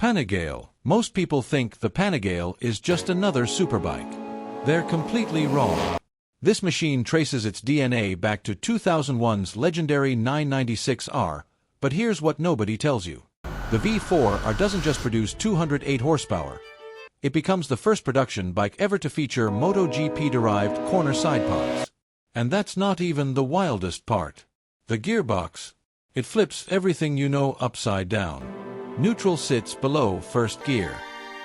Panigale. Most people think the Panigale is just another superbike. They're completely wrong. This machine traces its DNA back to 2001's legendary 996R, but here's what nobody tells you. The V4R doesn't just produce 208 horsepower. It becomes the first production bike ever to feature MotoGP-derived corner side pods. And that's not even the wildest part. The gearbox. It flips everything you know upside down. Neutral sits below first gear.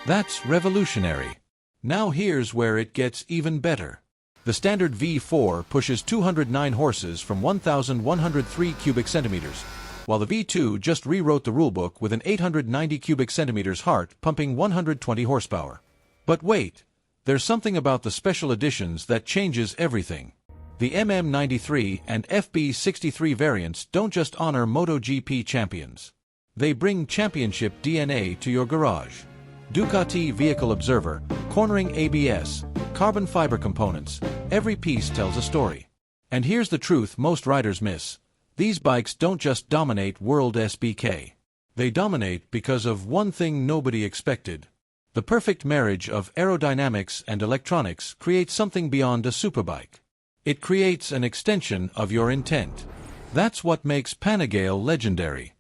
That's revolutionary. Now here's where it gets even better. The standard V4 pushes 209 horses from 1,103 cubic centimeters, while the V2 just rewrote the rulebook with an 890 cubic centimeters heart pumping 120 horsepower. But wait, there's something about the special editions that changes everything. The MM93 and FB63 variants don't just honor MotoGP champions. They bring championship DNA to your garage. Ducati Vehicle Observer, cornering ABS, carbon fiber components, every piece tells a story. And here's the truth most riders miss. These bikes don't just dominate World SBK. They dominate because of one thing nobody expected. The perfect marriage of aerodynamics and electronics creates something beyond a superbike. It creates an extension of your intent. That's what makes Panigale legendary.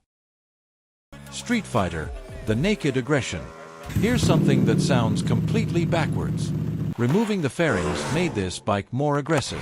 Street Fighter, the naked aggression. Here's something that sounds completely backwards. Removing the fairings made this bike more aggressive.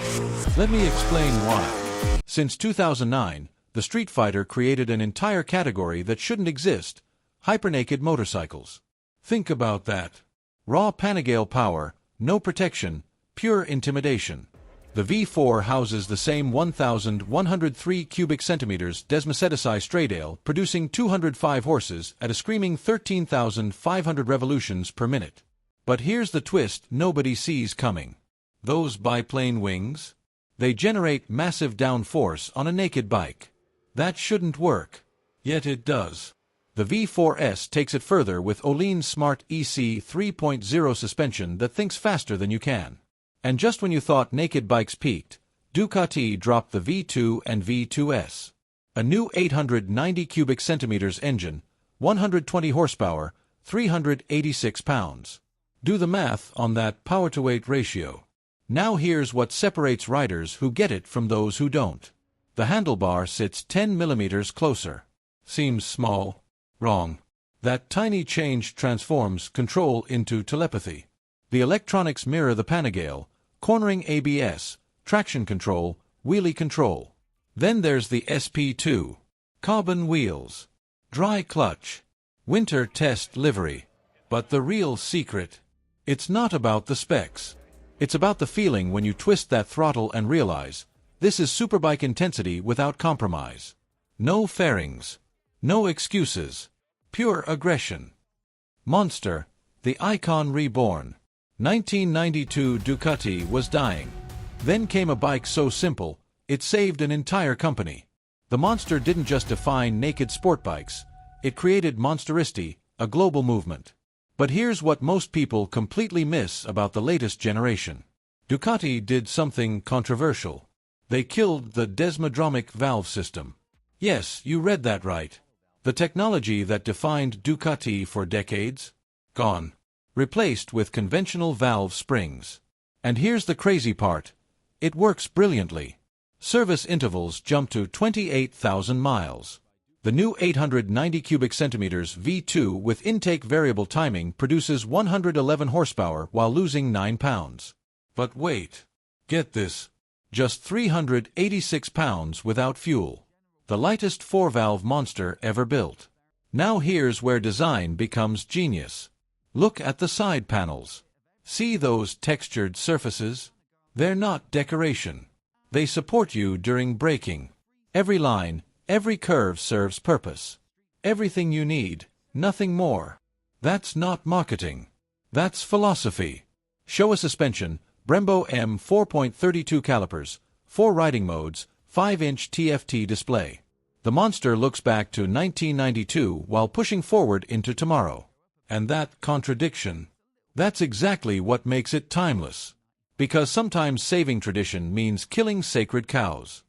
Let me explain why. Since 2009, the Street Fighter created an entire category that shouldn't exist: hypernaked motorcycles. Think about that. Raw Panigale power, no protection, pure intimidation. The V4 houses the same 1,103 cubic centimeters Desmacetisi Straydale, producing 205 horses at a screaming 13,500 revolutions per minute. But here's the twist nobody sees coming. Those biplane wings? They generate massive downforce on a naked bike. That shouldn't work. Yet it does. The V4S takes it further with Öhlins Smart EC 3.0 suspension that thinks faster than you can. And just when you thought naked bikes peaked, Ducati dropped the V2 and V2S. A new 890 cubic centimeters engine, 120 horsepower, 386 pounds. Do the math on that power-to-weight ratio. Now here's what separates riders who get it from those who don't. The handlebar sits 10 millimeters closer. Seems small? Wrong. That tiny change transforms control into telepathy. The electronics mirror the Panigale, cornering ABS, traction control, wheelie control. Then there's the SP2. Carbon wheels. Dry clutch. Winter test livery. But the real secret? It's not about the specs. It's about the feeling when you twist that throttle and realize, this is superbike intensity without compromise. No fairings. No excuses. Pure aggression. Monster, the icon reborn. 1992 Ducati was dying. Then came a bike so simple, it saved an entire company. The Monster didn't just define naked sport bikes, it created Monsteristy, a global movement. But here's what most people completely miss about the latest generation. Ducati did something controversial. They killed the desmodromic valve system. Yes, you read that right. The technology that defined Ducati for decades? Gone. Replaced with conventional valve springs. And here's the crazy part. It works brilliantly. Service intervals jump to 28,000 miles. The new 890 cubic centimeters V2 with intake variable timing produces 111 horsepower while losing 9 pounds. But wait. Get this. Just 386 pounds without fuel. The lightest 4-valve monster ever built. Now here's where design becomes genius. Look at the side panels. See those textured surfaces? They're not decoration. They support you during braking. Every line, every curve serves purpose. Everything you need, nothing more. That's not marketing. That's philosophy. Showa suspension, Brembo M 4.32 calipers, 4 riding modes, 5-inch TFT display. The Monster looks back to 1992 while pushing forward into tomorrow. And that contradiction, that's exactly what makes it timeless. Because sometimes saving tradition means killing sacred cows.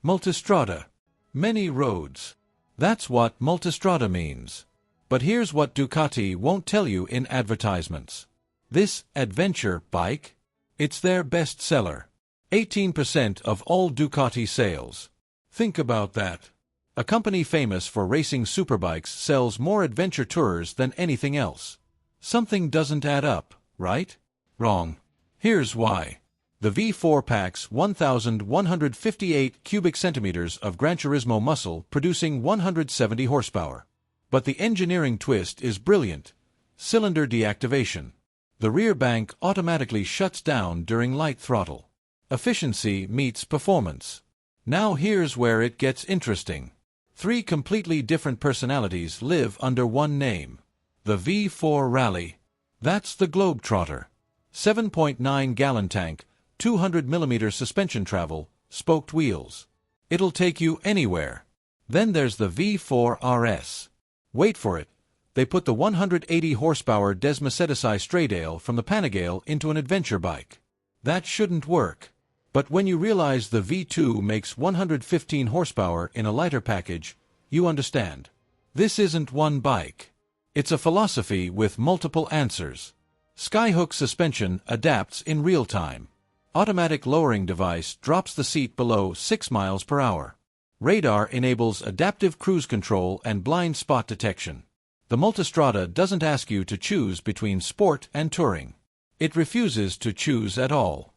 Multistrada. Many roads. That's what Multistrada means. But here's what Ducati won't tell you in advertisements. This adventure bike? It's their best seller. 18% of all Ducati sales. Think about that. A company famous for racing superbikes sells more adventure tourers than anything else. Something doesn't add up, right? Wrong. Here's why. The V4 packs 1,158 cubic centimeters of Gran Turismo muscle, producing 170 horsepower. But the engineering twist is brilliant. Cylinder deactivation. The rear bank automatically shuts down during light throttle. Efficiency meets performance. Now here's where it gets interesting. 3 completely different personalities live under one name. The V4 Rally. That's the Globetrotter. 7.9-gallon tank, 200mm suspension travel, spoked wheels. It'll take you anywhere. Then there's the V4 RS. Wait for it. They put the 180 horsepower Desmacedesi Straydale from the Panigale into an adventure bike. That shouldn't work. But when you realize the V2 makes 115 horsepower in a lighter package, you understand. This isn't one bike. It's a philosophy with multiple answers. Skyhook suspension adapts in real time. Automatic lowering device drops the seat below 6 miles per hour. Radar enables adaptive cruise control and blind spot detection. The Multistrada doesn't ask you to choose between sport and touring. It refuses to choose at all.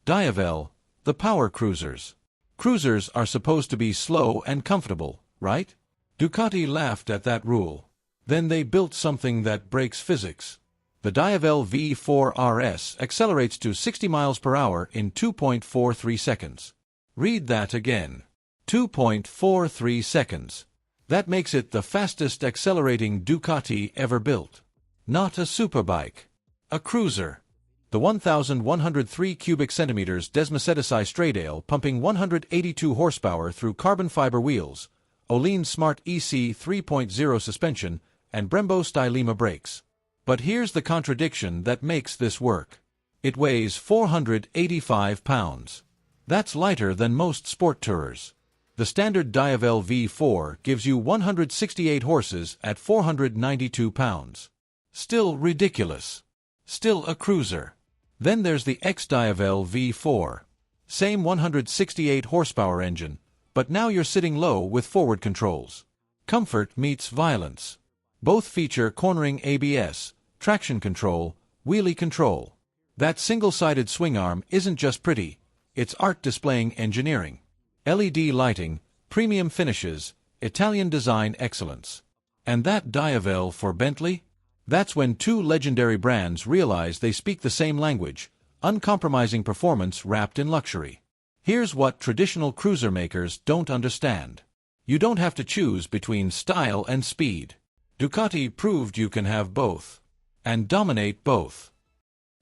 Diavel, the power cruisers. Cruisers are supposed to be slow and comfortable, right? Ducati laughed at that rule. Then they built something that breaks physics. The Diavel V4 RS accelerates to 60 miles per hour in 2.43 seconds. Read that again. 2.43 seconds. That makes it the fastest accelerating Ducati ever built. Not a superbike. A cruiser. The 1,103 cubic centimeters Desmacedesi Straydale pumping 182 horsepower through carbon fiber wheels, Öhlins Smart EC 3.0 suspension, and Brembo Stylema brakes. But here's the contradiction that makes this work. It weighs 485 pounds. That's lighter than most sport tourers. The standard Diavel V4 gives you 168 horses at 492 pounds. Still ridiculous. Still a cruiser. Then there's the X-Diavel V4. Same 168 horsepower engine, but now you're sitting low with forward controls. Comfort meets violence. Both feature cornering ABS, traction control, wheelie control. That single-sided swing arm isn't just pretty, it's art displaying engineering. LED lighting, premium finishes, Italian design excellence. And that Diavel for Bentley? That's when two legendary brands realize they speak the same language, uncompromising performance wrapped in luxury. Here's what traditional cruiser makers don't understand. You don't have to choose between style and speed. Ducati proved you can have both. And dominate both.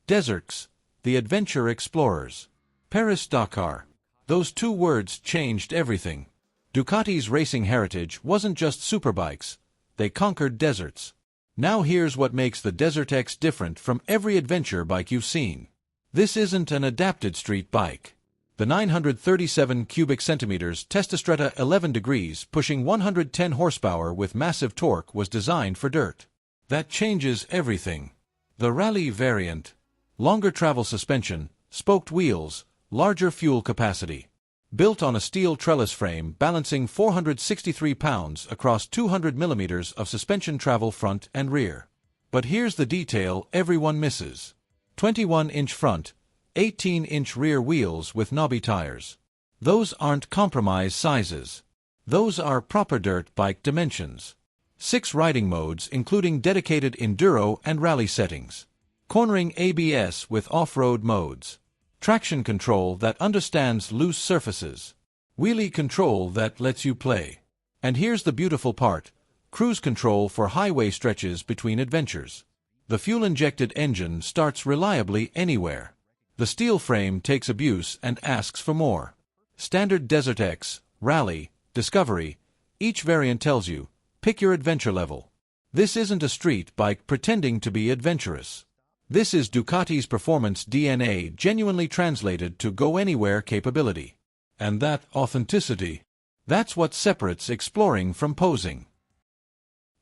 Deserts, the adventure explorers. Paris-Dakar. Those 2 words changed everything. Ducati's racing heritage wasn't just superbikes, they conquered deserts. Now here's what makes the Desert X different from every adventure bike you've seen. This isn't an adapted street bike. The 937 cubic centimeters Testastretta 11 degrees pushing 110 horsepower with massive torque was designed for dirt. That changes everything. The Rally variant. Longer travel suspension, spoked wheels, larger fuel capacity. Built on a steel trellis frame balancing 463 pounds across 200 millimeters of suspension travel front and rear. But here's the detail everyone misses. 21-inch front, 18-inch rear wheels with knobby tires. Those aren't compromise sizes. Those are proper dirt bike dimensions. 6 riding modes including dedicated enduro and rally settings. Cornering ABS with off-road modes. Traction control that understands loose surfaces. Wheelie control that lets you play. And here's the beautiful part. Cruise control for highway stretches between adventures. The fuel-injected engine starts reliably anywhere. The steel frame takes abuse and asks for more. Standard Desert X, Rally, Discovery. Each variant tells you, pick your adventure level. This isn't a street bike pretending to be adventurous. This is Ducati's performance DNA genuinely translated to go-anywhere capability. And that authenticity, that's what separates exploring from posing.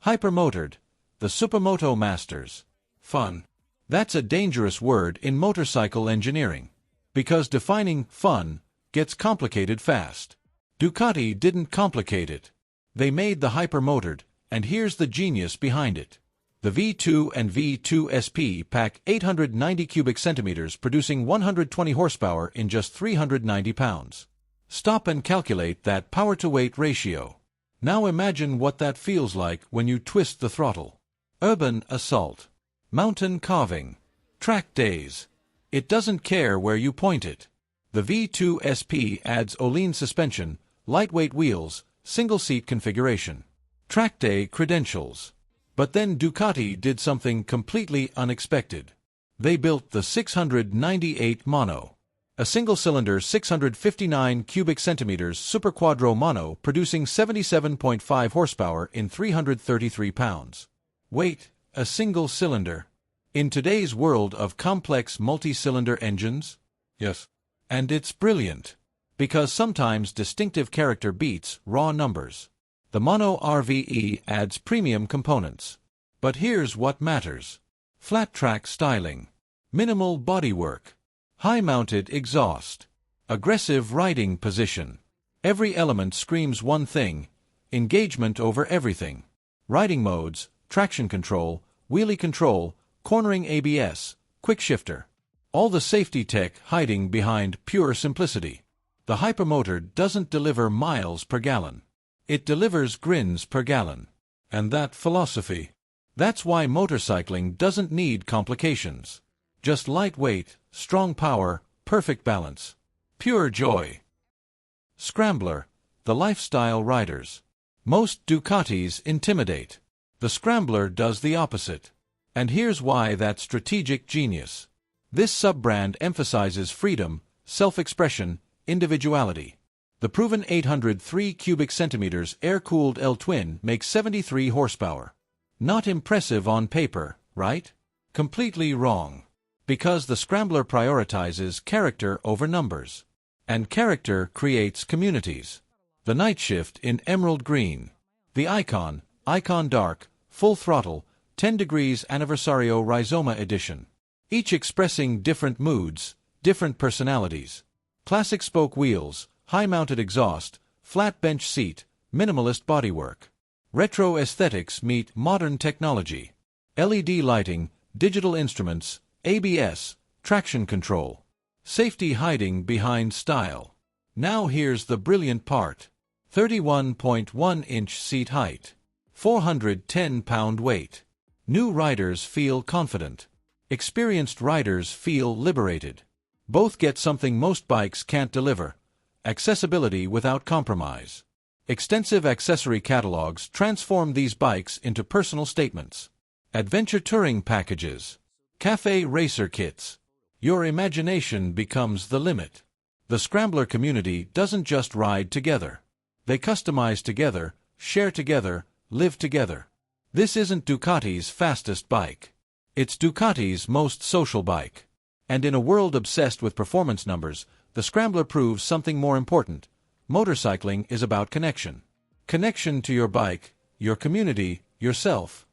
Hypermotored, the Supermoto Masters. Fun. That's a dangerous word in motorcycle engineering, because defining fun gets complicated fast. Ducati didn't complicate it. They made the hypermotored, and here's the genius behind it. The V2 and V2 SP pack 890 cubic centimeters, producing 120 horsepower in just 390 pounds. Stop and calculate that power-to-weight ratio. Now imagine what that feels like when you twist the throttle. Urban assault. Mountain carving. Track days. It doesn't care where you point it. The V2 SP adds Öhlins suspension, lightweight wheels, single-seat configuration. Track day credentials. But then Ducati did something completely unexpected. They built the 698 Mono. A single-cylinder 659 cubic centimeters Super Quattro Mono, producing 77.5 horsepower in 333 pounds. Wait, a single cylinder? In today's world of complex multi-cylinder engines? Yes. And it's brilliant. Because sometimes distinctive character beats raw numbers. The Mono RVE adds premium components. But here's what matters. Flat track styling. Minimal bodywork. High-mounted exhaust. Aggressive riding position. Every element screams one thing: engagement over everything. Riding modes, traction control, wheelie control, cornering ABS, quick shifter. All the safety tech hiding behind pure simplicity. The hypermotor doesn't deliver miles per gallon. It delivers grins per gallon. And that philosophy. That's why motorcycling doesn't need complications. Just lightweight, strong power, perfect balance. Pure joy. Scrambler, the lifestyle riders. Most Ducatis intimidate. The Scrambler does the opposite. And here's why that's strategic genius. This sub-brand emphasizes freedom, self-expression, individuality. The proven 803 cubic centimeters air-cooled L-twin makes 73 horsepower. Not impressive on paper, right? Completely wrong. Because the Scrambler prioritizes character over numbers. And character creates communities. The Night Shift in emerald green. The Icon Dark, full throttle, 10 degrees Anniversario Rizoma edition. Each expressing different moods, different personalities. Classic spoke wheels, high-mounted exhaust, flat bench seat, minimalist bodywork. Retro aesthetics meet modern technology. LED lighting, digital instruments, ABS, traction control. Safety hiding behind style. Now here's the brilliant part. 31.1-inch seat height. 410-pound weight. New riders feel confident. Experienced riders feel liberated. Both get something most bikes can't deliver: accessibility without compromise. Extensive accessory catalogs transform these bikes into personal statements. Adventure touring packages. Cafe racer kits. Your imagination becomes the limit. The Scrambler community doesn't just ride together. They customize together, share together, live together. This isn't Ducati's fastest bike. It's Ducati's most social bike. And in a world obsessed with performance numbers, the Scrambler proves something more important. Motorcycling is about connection. Connection to your bike, your community, yourself.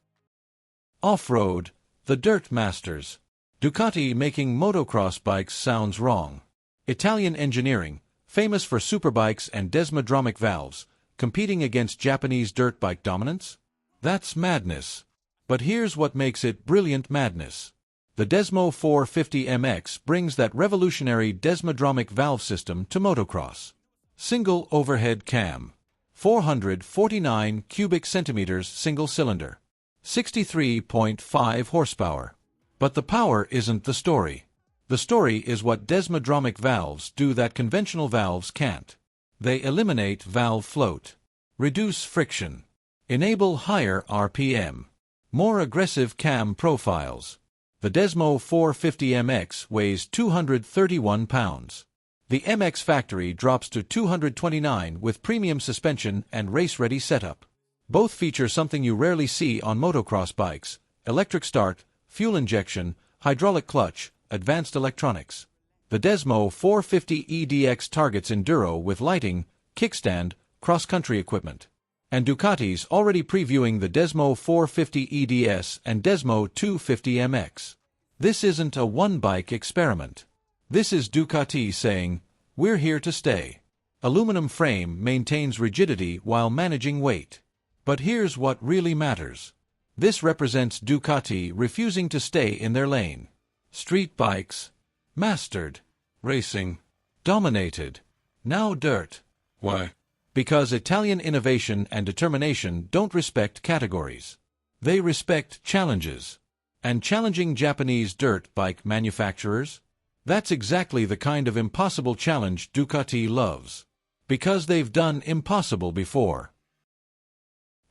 Off-road, the Dirt Masters. Ducati making motocross bikes sounds wrong. Italian engineering, famous for superbikes and desmodromic valves, competing against Japanese dirt bike dominance? That's madness. But here's what makes it brilliant madness. The Desmo 450 MX brings that revolutionary desmodromic valve system to motocross. Single overhead cam. 449 cubic centimeters single cylinder. 63.5 horsepower. But the power isn't the story. The story is what desmodromic valves do that conventional valves can't. They eliminate valve float. Reduce friction. Enable higher RPM. More aggressive cam profiles. The Desmo 450 MX weighs 231 pounds. The MX factory drops to 229 with premium suspension and race-ready setup. Both feature something you rarely see on motocross bikes: electric start, fuel injection, hydraulic clutch, advanced electronics. The Desmo 450 EDX targets enduro with lighting, kickstand, cross-country equipment. And Ducati's already previewing the Desmo 450 EDS and Desmo 250 MX. This isn't a one-bike experiment. This is Ducati saying, we're here to stay. Aluminum frame maintains rigidity while managing weight. But here's what really matters. This represents Ducati refusing to stay in their lane. Street bikes. Mastered. Racing. Dominated. Now dirt. Why? Because Italian innovation and determination don't respect categories. They respect challenges. And challenging Japanese dirt bike manufacturers? That's exactly the kind of impossible challenge Ducati loves. Because they've done impossible before.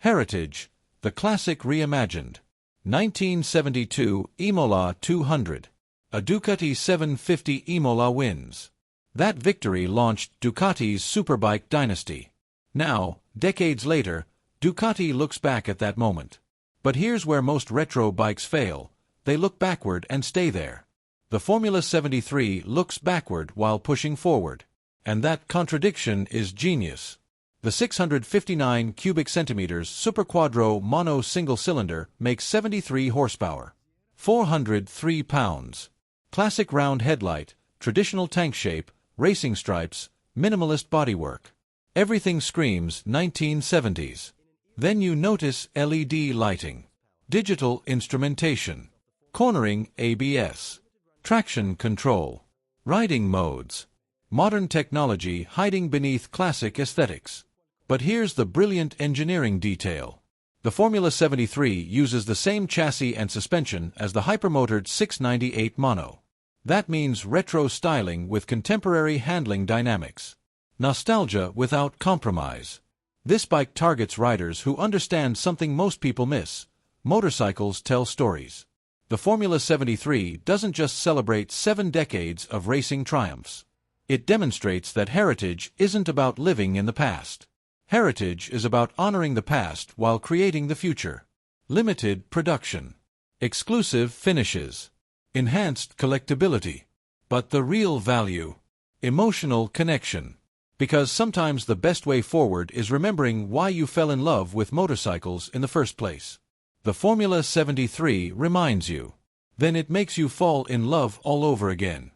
Heritage, the classic reimagined. 1972 Imola 200. A Ducati 750 Imola wins. That victory launched Ducati's superbike dynasty. Now, decades later, Ducati looks back at that moment. But here's where most retro bikes fail. They look backward and stay there. The Formula 73 looks backward while pushing forward. And that contradiction is genius. The 659 cubic centimeters Super Quattro mono single cylinder makes 73 horsepower. 403 pounds. Classic round headlight, traditional tank shape, racing stripes, minimalist bodywork. Everything screams 1970s. Then you notice LED lighting, digital instrumentation, cornering ABS, traction control, riding modes, modern technology hiding beneath classic aesthetics. But here's the brilliant engineering detail. The Formula 73 uses the same chassis and suspension as the hypermotored 698 Mono. That means retro styling with contemporary handling dynamics. Nostalgia without compromise. This bike targets riders who understand something most people miss. Motorcycles tell stories. The Formula 73 doesn't just celebrate 7 decades of racing triumphs. It demonstrates that heritage isn't about living in the past. Heritage is about honoring the past while creating the future. Limited production. Exclusive finishes. Enhanced collectability. But the real value. Emotional connection. Because sometimes the best way forward is remembering why you fell in love with motorcycles in the first place. The Formula 73 reminds you. Then it makes you fall in love all over again.